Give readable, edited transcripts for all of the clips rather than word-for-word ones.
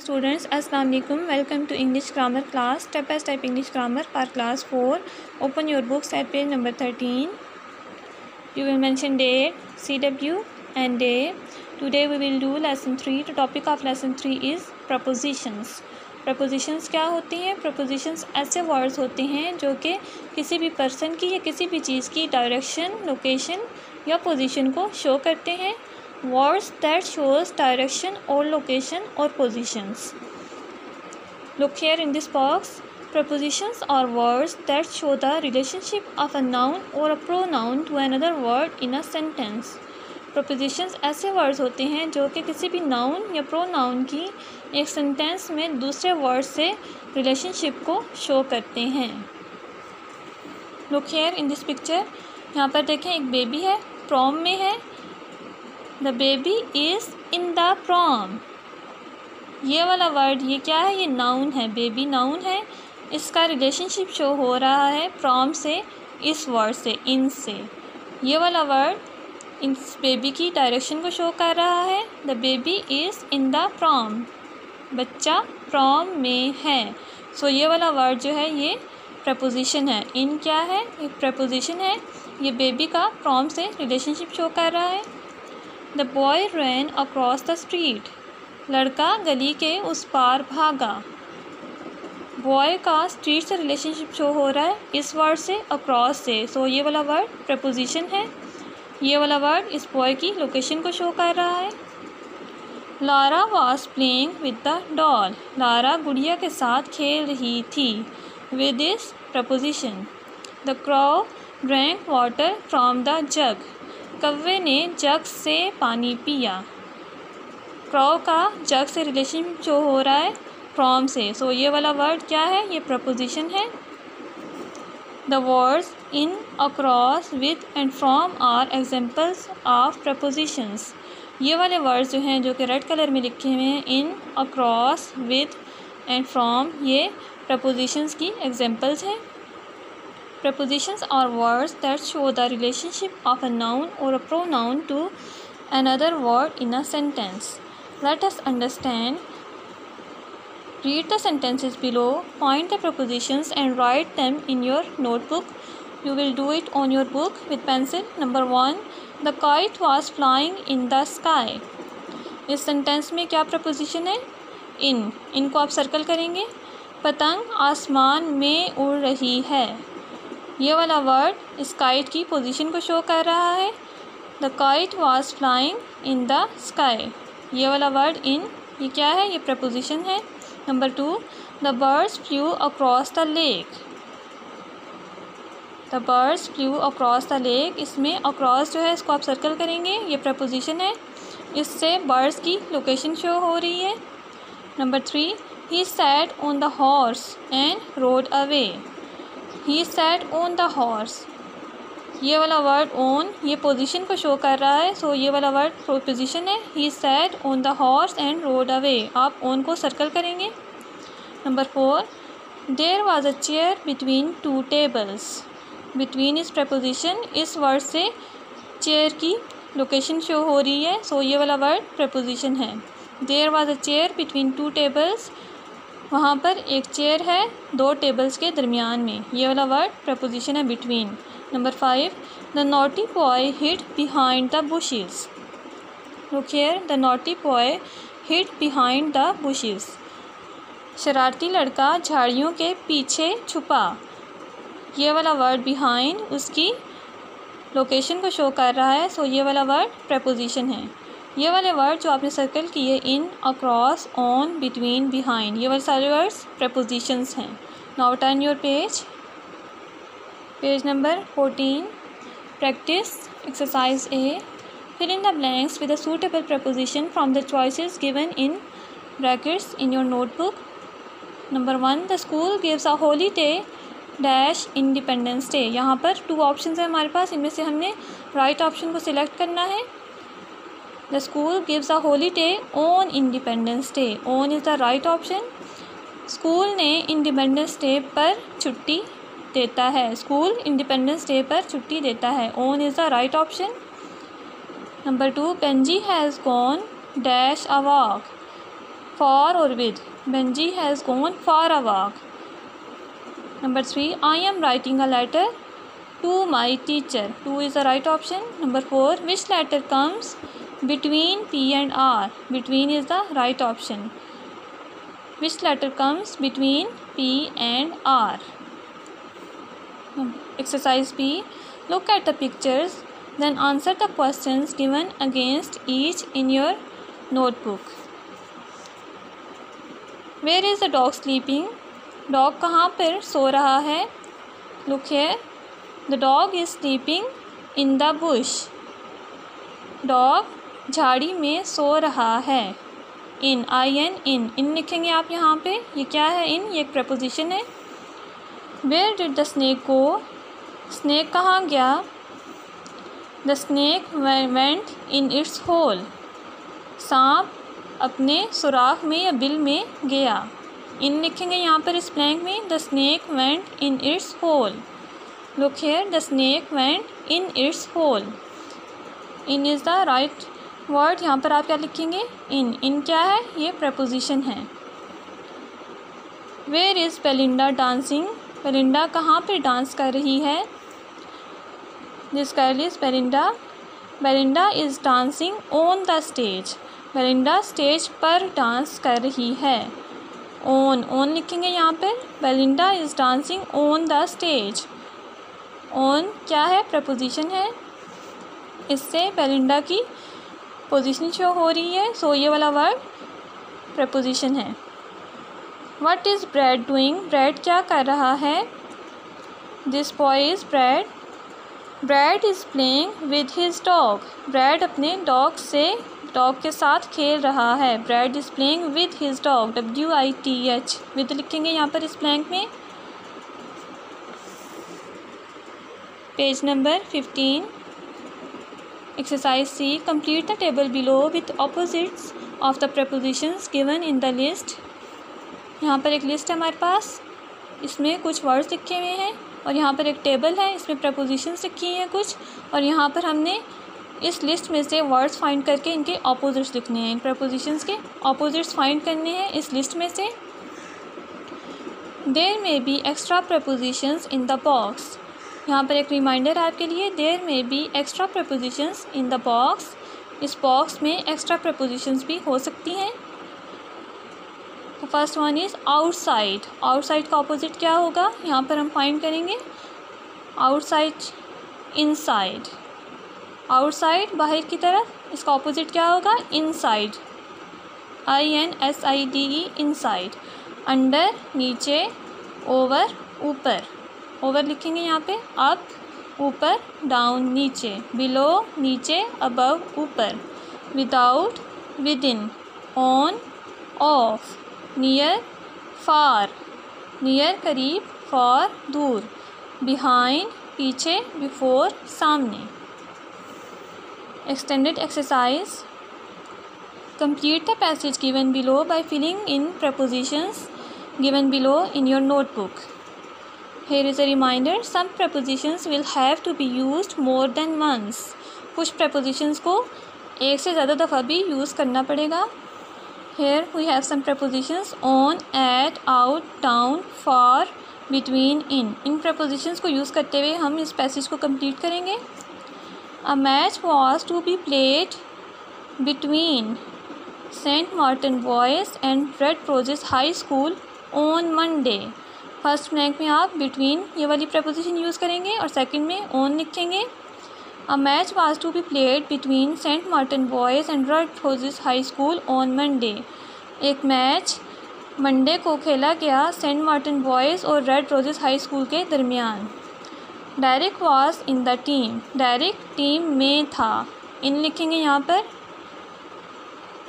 Students, Assalamu alaikum. Welcome to English grammar class. Step by step English grammar for class 4. Open your books at page number 13. You will mention date, CW and day. Today we will do lesson 3. The topic of lesson 3 is prepositions. Prepositions क्या होती हैं? Prepositions ऐसे words होते हैं जो कि किसी भी person की या किसी भी चीज़ की direction, location या position को show करते हैं. Words that shows direction or location or positions. Look here in this box. Prepositions are words that show the relationship of a noun or a pronoun to another word in a sentence. Prepositions ऐसे words होते हैं जो कि किसी भी noun या pronoun की एक sentence में दूसरे word से relationship को show करते हैं. Look here in this picture. यहाँ पर देखें एक baby है, prom में है. The baby is in the prom. ये वाला वर्ड ये क्या है? ये नाउन है. बेबी नाउन है. इसका रिलेशनशिप शो हो रहा है prom से, इस वर्ड से, इन से. ये वाला वर्ड इस बेबी की डायरेक्शन को शो कर रहा है. The baby is in the prom. बच्चा prom में है. सो ये वाला वर्ड जो है ये प्रपोजिशन है. इन क्या है? एक प्रपोजिशन है. ये बेबी का prom से रिलेशनशिप शो कर रहा है. The boy ran across the street. लड़का गली के उस पार भागा. बॉय का स्ट्रीट से रिलेशनशिप शो हो रहा है इस वर्ड से, अक्रॉस से. सो ये वाला वर्ड प्रपोजिशन है. ये वाला वर्ड इस बॉय की लोकेशन को शो कर रहा है. Lara was playing with the doll. Lara गुड़िया के साथ खेल रही थी. With this preposition. The crow drank water from the jug. कौवे ने जग से पानी पिया. क्रॉ का जग से रिलेशनशिप शो हो रहा है फ्रॉम से. सो ये वाला वर्ड क्या है? ये प्रपोजिशन है. The words in, across, with and from are examples of prepositions. ये वाले वर्ड्स जो हैं जो कि रेड कलर में लिखे हुए हैं, इन, अक्रॉस, विद एंड फ्रॉम, ये प्रपोजिशंस की एग्जाम्पल्स हैं. Prepositions are words that show the relationship of a noun or a pronoun to another word in a sentence. Let us understand. Read the sentences below, point the prepositions and write them in your notebook. You will do it on your book with pencil. Number 1. The kite was flying in the sky. इस sentence में क्या preposition है? इन. इनको आप circle करेंगे. पतंग आसमान में उड़ रही है. ये वाला वर्ड इस काइट की पोजीशन को शो कर रहा है. The kite was flying in the sky. ये वाला वर्ड इन, ये क्या है? ये प्रपोजिशन है. Number 2. The birds flu across the lake. The birds flu across the lake. इसमें अक्रॉस जो है इसको आप सर्कल करेंगे. ये प्रपोजिशन है. इससे बर्ड्स की लोकेशन शो हो रही है. Number 3. He sat on the horse and rode away. He sat on the horse. ये वाला वर्ड ऑन, ये पोजीशन को शो कर रहा है. सो ये वाला वर्ड पोजीशन है. He sat on the horse and rode away. आप ऑन को सर्कल करेंगे. Number 4. There was a chair between two tables. Between इस प्रपोजिशन, इस वर्ड से चेयर की लोकेशन शो हो रही है. सो ये वाला वर्ड प्रपोजिशन है. There was a chair between two tables. वहाँ पर एक चेयर है दो टेबल्स के दरमियान में. ये वाला वर्ड प्रपोजिशन है, between. Number 5. The naughty boy hid behind the bushes. Look here. The naughty boy hid behind the bushes. शरारती लड़का झाड़ियों के पीछे छुपा. ये वाला वर्ड बिहाइंड उसकी लोकेशन को शो कर रहा है. सो ये वाला वर्ड प्रपोजिशन है. ये वाले वर्ड जो आपने सर्कल किए, in, across, on, between, behind, ये वाले सारे वर्ड्स प्रपोजिशंस हैं. Now turn your page. Page number 14. Practice exercise A. Fill in the blanks with a suitable preposition from the choices given in brackets in your notebook. Number 1. The school gives a holiday dash independence day. यहाँ पर 2 option है हमारे पास. इनमें से हमने right option को select करना है. The school gives a holiday on Independence Day. On is the right option. School ने इंडिपेंडेंस डे पर छुट्टी देता है. स्कूल इंडिपेंडेंस डे पर छुट्टी देता है. On is the right option. Number 2. Benji has gone dash a walk. for or with. Benji has gone for a walk. Number 3, I am writing a letter to my teacher. 2 is the right option. Number 4, which letter comes between P and R? Between is the right option. Which letter comes between P and R? Exercise B. Look at the pictures, then answer the questions given against each in your notebook. Where is the dog sleeping? Dog कहाँ पर सो रहा है? Look here. The dog is sleeping in the bush. Dog झाड़ी में सो रहा है. In, in लिखेंगे आप यहाँ पे. ये क्या है? In, ये एक preposition है. Where did the snake go? Snake कहाँ गया? The snake went in its hole. सांप अपने सुराख में या बिल में गया. In लिखेंगे यहाँ पर इस blank में. The snake went in its hole. Look here. The snake went in its hole. In is the right word. यहाँ पर आप क्या लिखेंगे? In. In क्या है? ये preposition है. Where is Belinda dancing? Belinda कहाँ पे डांस कर रही है? This girl is Belinda. Belinda is dancing on the stage. Belinda stage पर डांस कर रही है. On लिखेंगे यहाँ पर. Belinda is dancing on the stage. On क्या है? preposition है. इससे Belinda की पोजीशन शो हो रही है. सो ये वाला वर्ड preposition है. What is Brad doing? Brad क्या कर रहा है? This boy is Brad. Brad is playing with his dog. Brad अपने डॉग के साथ खेल रहा है. Brad is playing with his dog. WITH. with लिखेंगे यहाँ पर इस blank में. Page number 15. Exercise C. Complete the table below with opposites of the prepositions given in the list. यहाँ पर एक लिस्ट है हमारे पास. इसमें कुछ वर्ड्स लिखे हुए हैं और यहाँ पर एक टेबल है. इसमें प्रपोजिशंस लिखी हैं कुछ, और यहाँ पर हमने इस लिस्ट में से वर्ड्स फाइंड करके इनके ऑपोजिट्स लिखने हैं. इन प्रपोजिशंस के ऑपोजिट्स फाइंड करने हैं इस लिस्ट में से. There may be extra prepositions in the box. यहाँ पर एक रिमाइंडर आपके लिए. There may be extra prepositions in the box. इस बॉक्स में एक्स्ट्रा प्रपोजिशंस भी हो सकती हैं. First one is outside. Outside का ऑपोजिट क्या होगा? यहाँ पर हम फाइंड करेंगे. Outside, inside. आउटसाइड बाहर की तरफ. इसका ऑपोजिट क्या होगा? इनसाइड. INSIDE. इनसाइड. अंडर नीचे, ओवर ऊपर. ओवर लिखेंगे यहाँ पे. अप ऊपर, डाउन नीचे. बिलो नीचे, अबव ऊपर. Without within. On off. Near far. Near करीब, फार दूर. बिहाइंड पीछे, बिफोर सामने. Extended exercise. Complete the passage given below by filling in prepositions given below in your notebook. Here is a reminder. Some prepositions will have to be used more than once. कुछ prepositions को एक से ज़्यादा दफ़ा भी use करना पड़ेगा. Here we have some prepositions. On, at, out, down, for, between, in. In prepositions को यूज़ करते हुए हम इस passage को complete करेंगे. A match was to be played between St. Martin Boys and Red Roses High School on Monday. First blank में आप between ये वाली preposition यूज़ करेंगे और सेकंड में on लिखेंगे. A match was to be played between St. Martin Boys and Red Roses High School on Monday. एक match Monday को खेला गया सेंट मार्टिन बॉयज़ और रेड रोजेस हाई स्कूल के दरमियान. Direct was in the team. Direct team में था. In लिखेंगे यहाँ पर.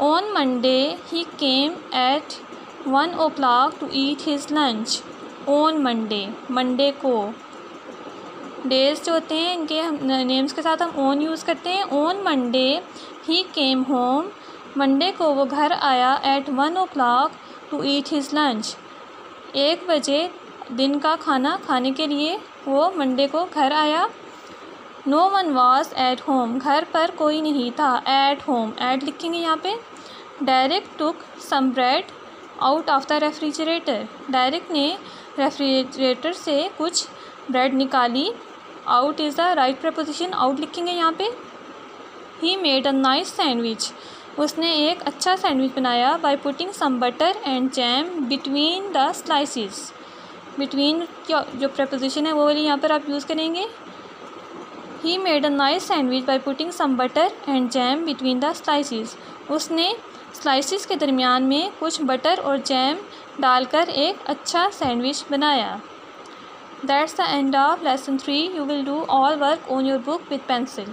On Monday he came at 1 o'clock to eat his lunch. On Monday, Monday को. डेज जो होते हैं इनके हम नेम्स के साथ हम ऑन यूज़ करते हैं. On Monday he came home. Monday को वो घर आया at 1 o'clock to eat his lunch. 1 बजे दिन का खाना खाने के लिए वो मंडे को घर आया. No one was at home. घर पर कोई नहीं था. एट होम, एट लिखेंगे यहाँ पे. Derek took some bread out of the refrigerator. Derek ने रेफ्रिजरेटर से कुछ ब्रेड निकाली. Out is the right preposition. Out लिखेंगे यहाँ पे. He made a nice sandwich. उसने एक अच्छा सैंडविच बनाया. By putting some butter and jam between the slices. Between जो preposition है वो वाली यहाँ पर आप यूज़ करेंगे. He made a nice sandwich by putting some butter and jam between the slices. उसने स्लाइसिस के दरमियान में कुछ बटर और जैम डालकर एक अच्छा सैंडविच बनाया. That's the end of lesson 3. You will do all work on your book with pencil.